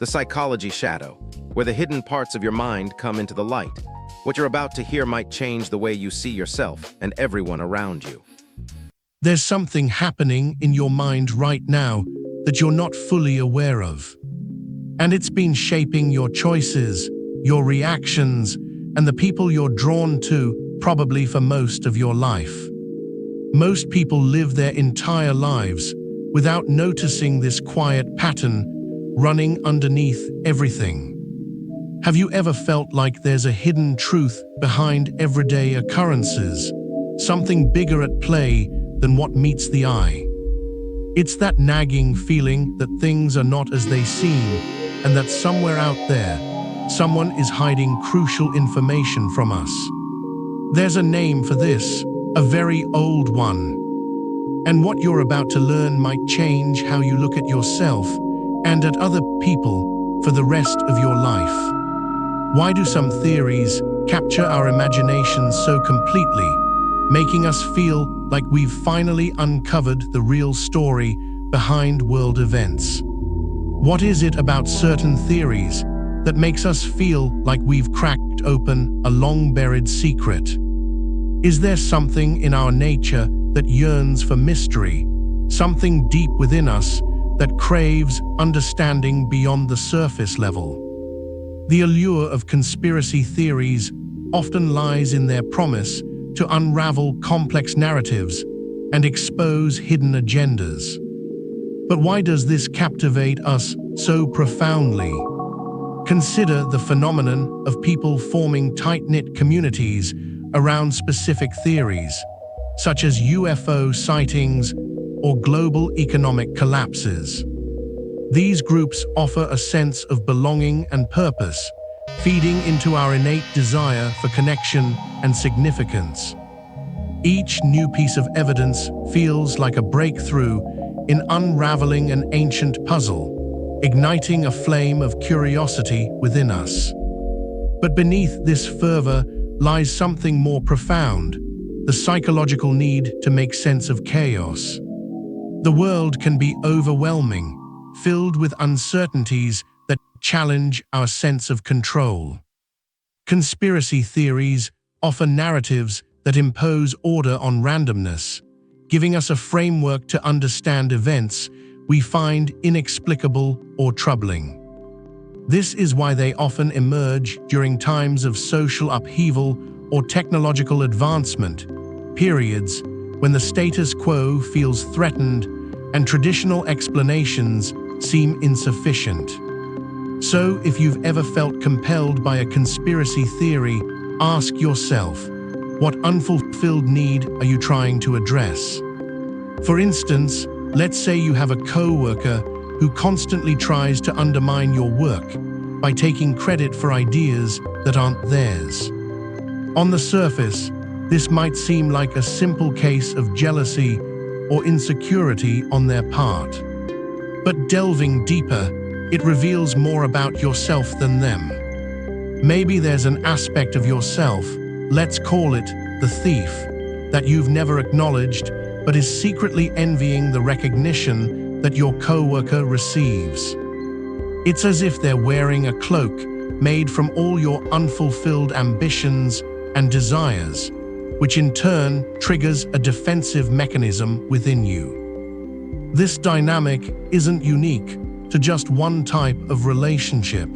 the psychology shadow, where the hidden parts of your mind come into the light. What you're about to hear might change the way you see yourself and everyone around you. There's something happening in your mind right now that you're not fully aware of. And it's been shaping your choices, your reactions, and the people you're drawn to, probably for most of your life. Most people live their entire lives without noticing this quiet pattern running underneath everything. Have you ever felt like there's a hidden truth behind everyday occurrences, something bigger at play than what meets the eye? It's that nagging feeling that things are not as they seem, and that somewhere out there, someone is hiding crucial information from us. There's a name for this, a very old one. And what you're about to learn might change how you look at yourself and at other people for the rest of your life. Why do some theories capture our imaginations so completely, making us feel like we've finally uncovered the real story behind world events? What is it about certain theories that makes us feel like we've cracked open a long-buried secret? Is there something in our nature that yearns for mystery, something deep within us that craves understanding beyond the surface level? The allure of conspiracy theories often lies in their promise to unravel complex narratives and expose hidden agendas. But why does this captivate us so profoundly? Consider the phenomenon of people forming tight-knit communities around specific theories, such as UFO sightings or global economic collapses. These groups offer a sense of belonging and purpose, feeding into our innate desire for connection and significance. Each new piece of evidence feels like a breakthrough in unraveling an ancient puzzle, igniting a flame of curiosity within us. But beneath this fervor lies something more profound, the psychological need to make sense of chaos. The world can be overwhelming, filled with uncertainties that challenge our sense of control. Conspiracy theories offer narratives that impose order on randomness, giving us a framework to understand events we find inexplicable or troubling. This is why they often emerge during times of social upheaval or technological advancement, periods when the status quo feels threatened and traditional explanations seem insufficient. So, if you've ever felt compelled by a conspiracy theory, ask yourself, what unfulfilled need are you trying to address? For instance, let's say you have a coworker who constantly tries to undermine your work by taking credit for ideas that aren't theirs. On the surface, this might seem like a simple case of jealousy or insecurity on their part. But delving deeper, it reveals more about yourself than them. Maybe there's an aspect of yourself, let's call it the thief, that you've never acknowledged but is secretly envying the recognition that your coworker receives. It's as if they're wearing a cloak made from all your unfulfilled ambitions and desires, which in turn triggers a defensive mechanism within you. This dynamic isn't unique to just one type of relationship.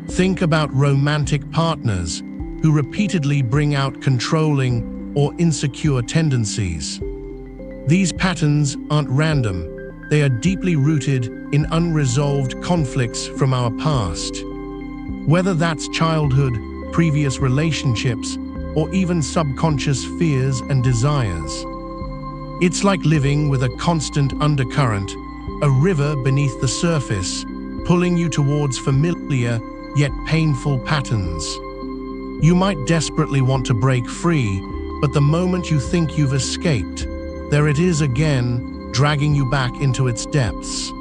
Think about romantic partners who repeatedly bring out controlling or insecure tendencies. These patterns aren't random, they are deeply rooted in unresolved conflicts from our past. Whether that's childhood, previous relationships, or even subconscious fears and desires. It's like living with a constant undercurrent, a river beneath the surface, pulling you towards familiar yet painful patterns. You might desperately want to break free, but the moment you think you've escaped, there it is again, dragging you back into its depths.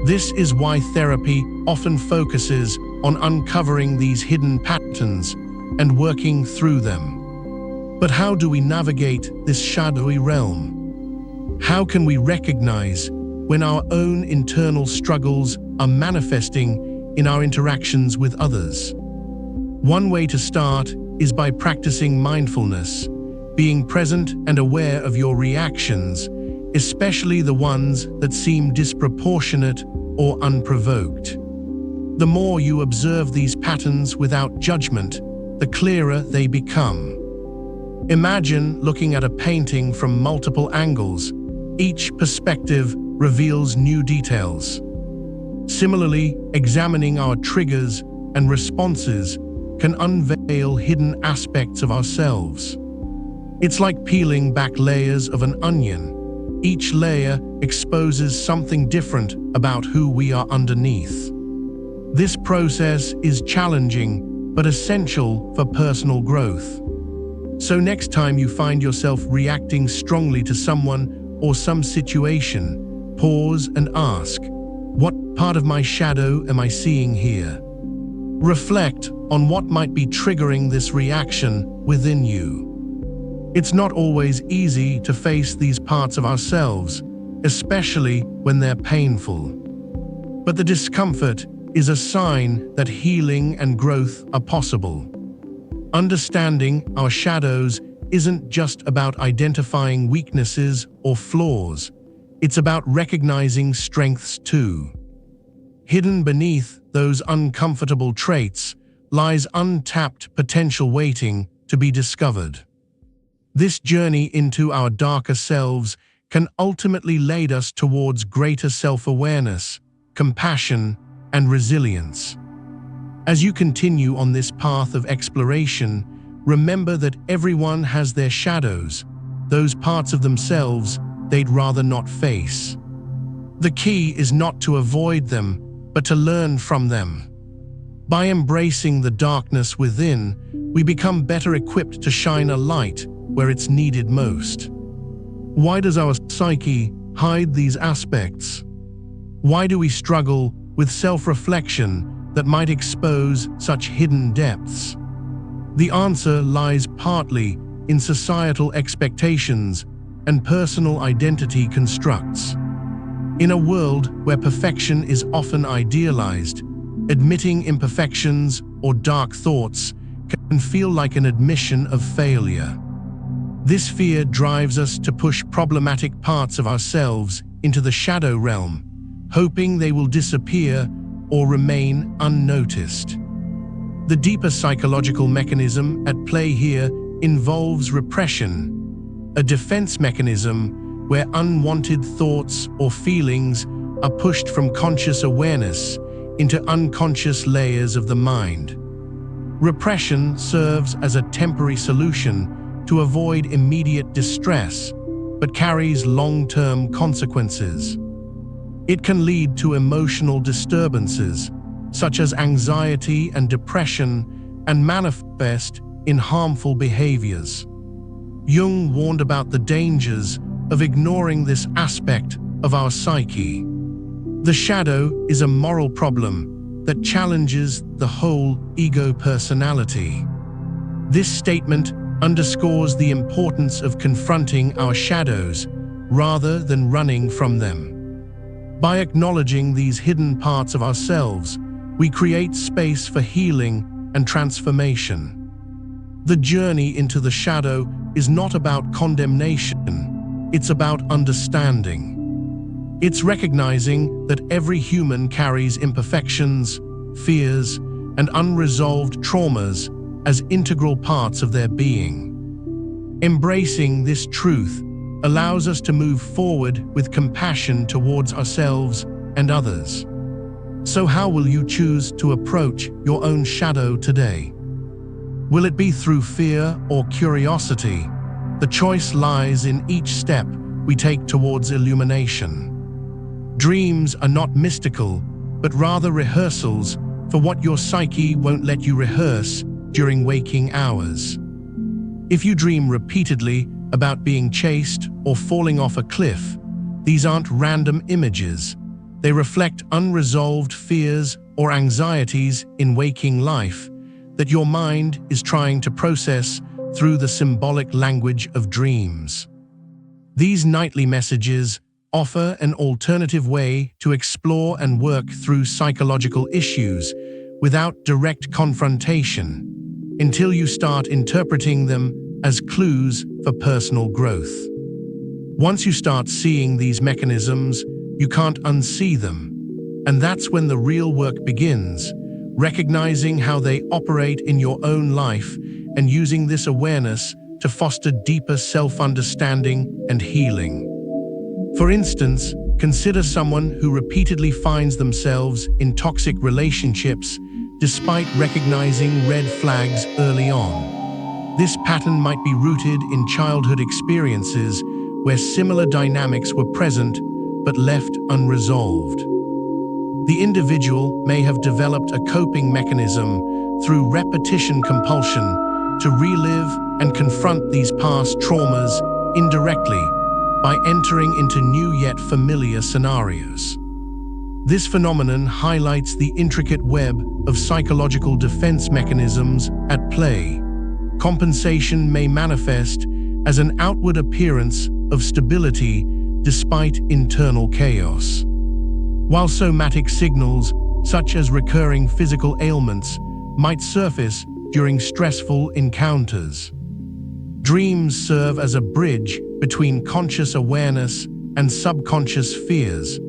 This is why therapy often focuses on uncovering these hidden patterns and working through them. But how do we navigate this shadowy realm? How can we recognize when our own internal struggles are manifesting in our interactions with others. One way to start is by practicing mindfulness, being present and aware of your reactions, especially the ones that seem disproportionate or unprovoked. The more you observe these patterns without judgment, the clearer they become. Imagine looking at a painting from multiple angles. Each perspective reveals new details. Similarly, examining our triggers and responses can unveil hidden aspects of ourselves. It's like peeling back layers of an onion. Each layer exposes something different about who we are underneath. This process is challenging, but essential for personal growth. So next time you find yourself reacting strongly to someone or some situation, pause and ask, what part of my shadow am I seeing here? Reflect on what might be triggering this reaction within you. It's not always easy to face these parts of ourselves, especially when they're painful. But the discomfort is a sign that healing and growth are possible. Understanding our shadows isn't just about identifying weaknesses or flaws. It's about recognizing strengths too. Hidden beneath those uncomfortable traits lies untapped potential waiting to be discovered. This journey into our darker selves can ultimately lead us towards greater self-awareness, compassion, and resilience. As you continue on this path of exploration, remember that everyone has their shadows, those parts of themselves they'd rather not face. The key is not to avoid them, but to learn from them. By embracing the darkness within, we become better equipped to shine a light where it's needed most. Why does our psyche hide these aspects? Why do we struggle with self-reflection that might expose such hidden depths? The answer lies partly in societal expectations and personal identity constructs. In a world where perfection is often idealized, admitting imperfections or dark thoughts can feel like an admission of failure. This fear drives us to push problematic parts of ourselves into the shadow realm, hoping they will disappear or remain unnoticed. The deeper psychological mechanism at play here involves repression, a defense mechanism where unwanted thoughts or feelings are pushed from conscious awareness into unconscious layers of the mind. Repression serves as a temporary solution to avoid immediate distress, but carries long-term consequences. It can lead to emotional disturbances, such as anxiety and depression, and manifest in harmful behaviors. Jung warned about the dangers of ignoring this aspect of our psyche. The shadow is a moral problem that challenges the whole ego personality. This statement underscores the importance of confronting our shadows rather than running from them. By acknowledging these hidden parts of ourselves, we create space for healing and transformation. The journey into the shadow is not about condemnation, it's about understanding. It's recognizing that every human carries imperfections, fears, and unresolved traumas as integral parts of their being. Embracing this truth allows us to move forward with compassion towards ourselves and others. So how will you choose to approach your own shadow today? Will it be through fear or curiosity? The choice lies in each step we take towards illumination. Dreams are not mystical, but rather rehearsals for what your psyche won't let you rehearse during waking hours. If you dream repeatedly about being chased or falling off a cliff, these aren't random images. They reflect unresolved fears or anxieties in waking life that your mind is trying to process through the symbolic language of dreams. These nightly messages offer an alternative way to explore and work through psychological issues without direct confrontation, until you start interpreting them as clues for personal growth. Once you start seeing these mechanisms, you can't unsee them. And that's when the real work begins, recognizing how they operate in your own life and using this awareness to foster deeper self-understanding and healing. For instance, consider someone who repeatedly finds themselves in toxic relationships despite recognizing red flags early on. This pattern might be rooted in childhood experiences where similar dynamics were present but left unresolved. The individual may have developed a coping mechanism through repetition compulsion to relive and confront these past traumas indirectly by entering into new yet familiar scenarios. This phenomenon highlights the intricate web of psychological defense mechanisms at play. Compensation may manifest as an outward appearance of stability despite internal chaos, while somatic signals, such as recurring physical ailments, might surface during stressful encounters. Dreams serve as a bridge between conscious awareness and subconscious fears,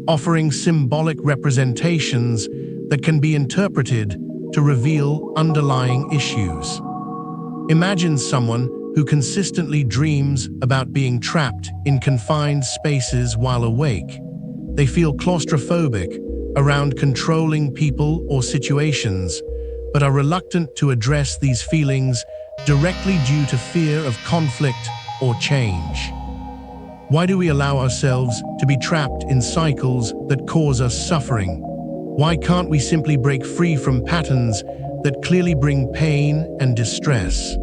offering symbolic representations that can be interpreted to reveal underlying issues. Imagine someone who consistently dreams about being trapped in confined spaces while awake. They feel claustrophobic around controlling people or situations, but are reluctant to address these feelings directly due to fear of conflict or change. Why do we allow ourselves to be trapped in cycles that cause us suffering? Why can't we simply break free from patterns that clearly bring pain and distress?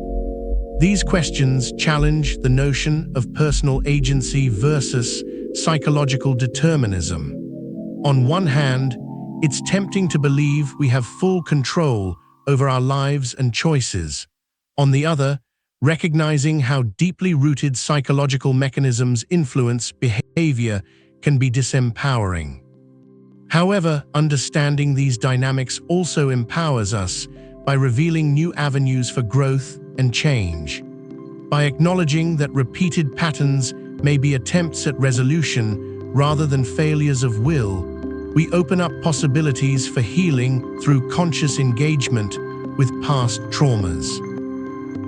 These questions challenge the notion of personal agency versus psychological determinism. On one hand, it's tempting to believe we have full control over our lives and choices. On the other, recognizing how deeply rooted psychological mechanisms influence behavior can be disempowering. However, understanding these dynamics also empowers us by revealing new avenues for growth and change. By acknowledging that repeated patterns may be attempts at resolution rather than failures of will, we open up possibilities for healing through conscious engagement with past traumas.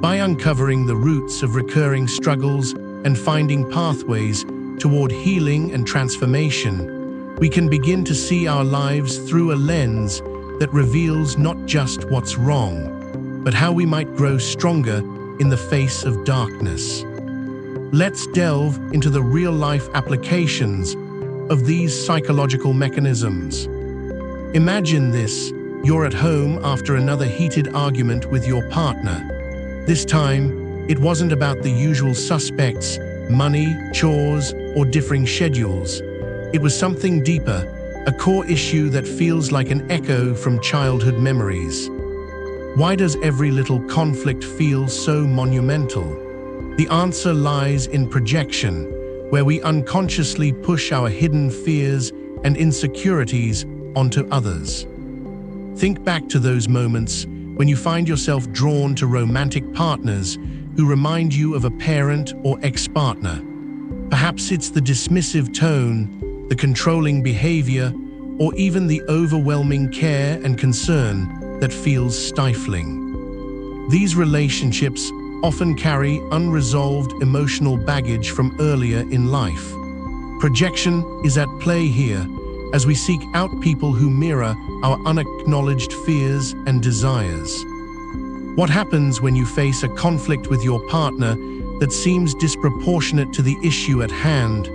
By uncovering the roots of recurring struggles and finding pathways toward healing and transformation, we can begin to see our lives through a lens that reveals not just what's wrong, but how we might grow stronger in the face of darkness. Let's delve into the real-life applications of these psychological mechanisms. Imagine this: you're at home after another heated argument with your partner. This time, it wasn't about the usual suspects, money, chores, or differing schedules. It was something deeper, a core issue that feels like an echo from childhood memories. Why does every little conflict feel so monumental? The answer lies in projection, where we unconsciously push our hidden fears and insecurities onto others. Think back to those moments when you find yourself drawn to romantic partners who remind you of a parent or ex-partner. Perhaps it's the dismissive tone, the controlling behavior, or even the overwhelming care and concern that feels stifling. These relationships often carry unresolved emotional baggage from earlier in life. Projection is at play here, as we seek out people who mirror our unacknowledged fears and desires. What happens when you face a conflict with your partner that seems disproportionate to the issue at hand?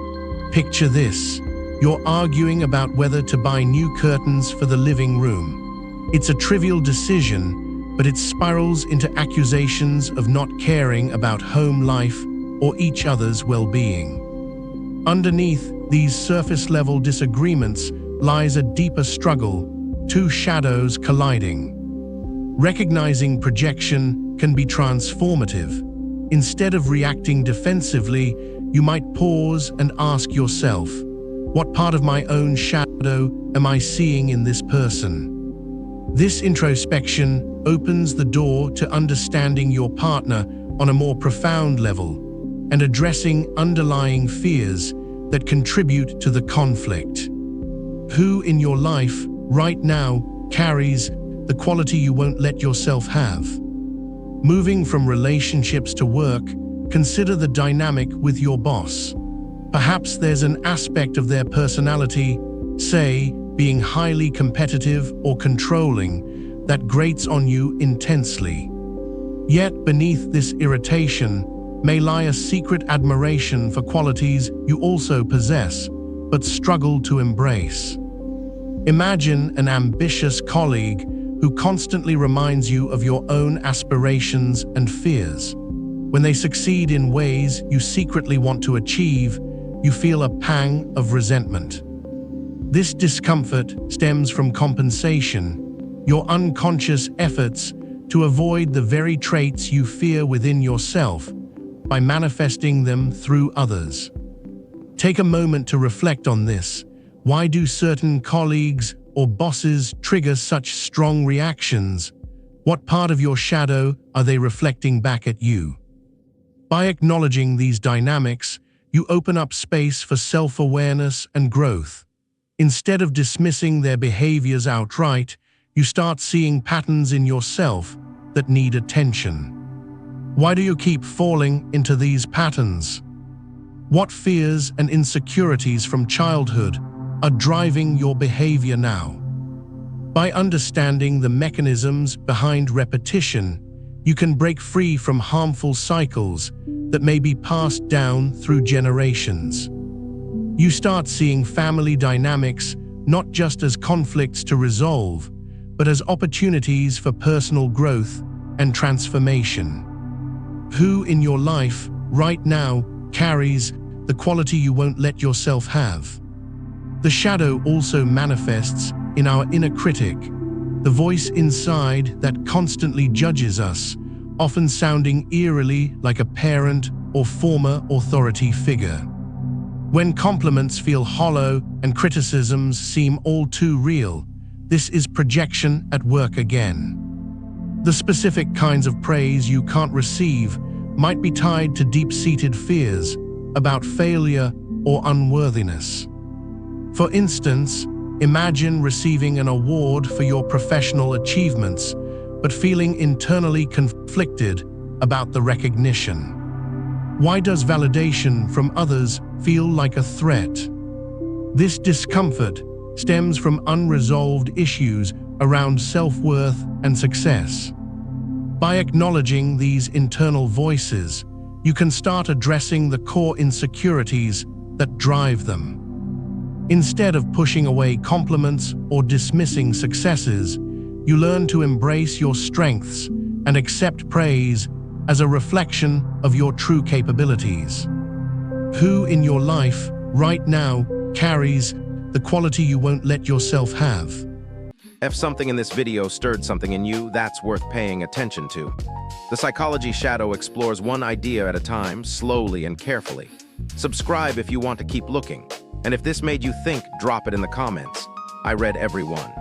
Picture this: you're arguing about whether to buy new curtains for the living room. It's a trivial decision, but it spirals into accusations of not caring about home life or each other's well-being. Underneath these surface-level disagreements lies a deeper struggle, two shadows colliding. Recognizing projection can be transformative. Instead of reacting defensively, you might pause and ask yourself, what part of my own shadow am I seeing in this person? This introspection opens the door to understanding your partner on a more profound level and addressing underlying fears that contribute to the conflict. Who in your life right now carries the quality you won't let yourself have? Moving from relationships to work, consider the dynamic with your boss. Perhaps there's an aspect of their personality, say, being highly competitive or controlling, that grates on you intensely. Yet beneath this irritation may lie a secret admiration for qualities you also possess, but struggle to embrace. Imagine an ambitious colleague who constantly reminds you of your own aspirations and fears. When they succeed in ways you secretly want to achieve, you feel a pang of resentment. This discomfort stems from compensation, your unconscious efforts to avoid the very traits you fear within yourself by manifesting them through others. Take a moment to reflect on this. Why do certain colleagues or bosses trigger such strong reactions? What part of your shadow are they reflecting back at you? By acknowledging these dynamics, you open up space for self-awareness and growth. Instead of dismissing their behaviors outright, you start seeing patterns in yourself that need attention. Why do you keep falling into these patterns? What fears and insecurities from childhood are driving your behavior now? By understanding the mechanisms behind repetition, you can break free from harmful cycles that may be passed down through generations. You start seeing family dynamics not just as conflicts to resolve, but as opportunities for personal growth and transformation. Who in your life right now carries the quality you won't let yourself have? The shadow also manifests in our inner critic, the voice inside that constantly judges us, often sounding eerily like a parent or former authority figure. When compliments feel hollow and criticisms seem all too real, this is projection at work again. The specific kinds of praise you can't receive might be tied to deep-seated fears about failure or unworthiness. For instance, imagine receiving an award for your professional achievements, but feeling internally conflicted about the recognition. Why does validation from others feel like a threat? This discomfort stems from unresolved issues around self-worth and success. By acknowledging these internal voices, you can start addressing the core insecurities that drive them. Instead of pushing away compliments or dismissing successes, you learn to embrace your strengths and accept praise as a reflection of your true capabilities. Who in your life right now carries the quality you won't let yourself have? If something in this video stirred something in you, that's worth paying attention to. The Psychology Shadow explores one idea at a time, slowly and carefully. Subscribe if you want to keep looking. And if this made you think, drop it in the comments. I read every one.